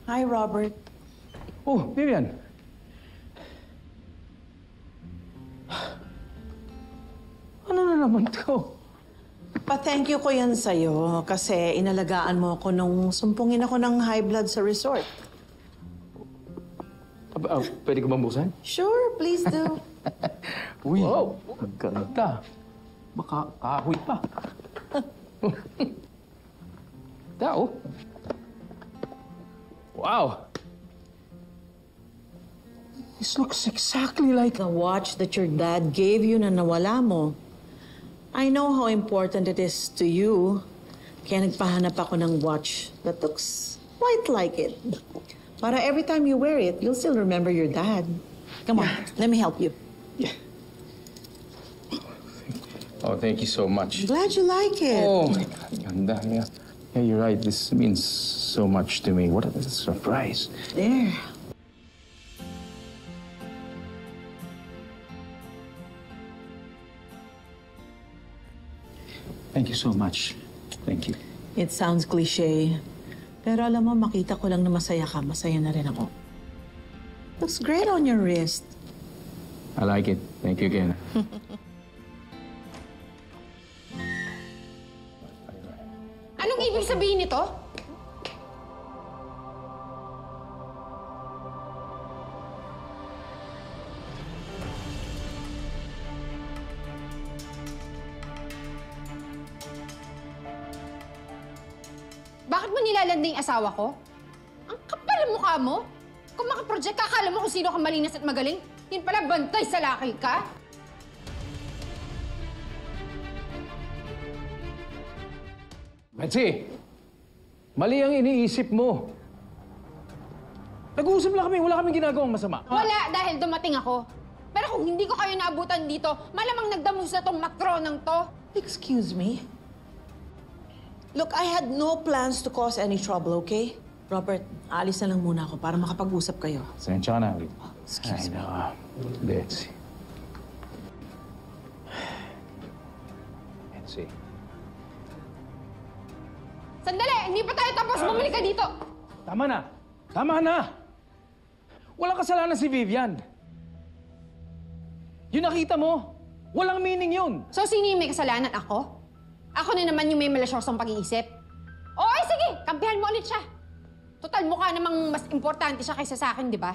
Hi, Robert. Oh, Vivian. Ano na naman to? Pa-thank you ko yan sa'yo kasi inalagaan mo ako nung sumpungin ako ng high blood sa resort. Pwede ko bang buksan? Sure, please do. Uy, wow, ang ganda. Baka kahoy pa. Tao. Wow. This looks exactly like... The watch that your dad gave you na nawala mo. I know how important it is to you. Kaya nagpahanap ako ng watch that looks quite like it. Para every time you wear it, you'll still remember your dad. Come on, let me help you. Yeah. Oh, thank you so much. Glad you like it. Oh, my God, ganda. Yeah. Yeah, you're right. This means so much to me. What a surprise. There. Thank you so much. Thank you. It sounds cliche. Pero alam mo, makita ko lang na masaya ka, masaya na rin ako. Looks great on your wrist. I like it. Thank you again. Anong ibig sabihin nito? Bakit mo nilalanda yung asawa ko? Ang kapal ang mukha mo. Kung makaproject ka, akala mo kung sino kang malinis at magaling. Yun pala, bantay sa laki ka. Betsy, mali ang iniisip mo. Nag-uusap lang kami, wala kaming ginagawang masama. Wala, dahil dumating ako. Pero kung hindi ko kayo naabutan dito, malamang nagdamus na tong matronang to. Excuse me? Look, I had no plans to cause any trouble, okay? Robert, alis na lang muna ako para makapag-usap kayo. Sensya ka na. Excuse me. Betsy. Betsy. Sandali, hindi pa tayo tapos. Bumalik ka dito. Tama na! Tama na! Walang kasalanan si Vivian. Yung nakita mo, walang meaning yun. So, sino yung may kasalanan? Ako? Ako na naman yung may malasyosong pag-iisip. O, ay sige, kampihan mo ulit siya. Total, mukha namang mas importante siya kaysa sa akin, di ba?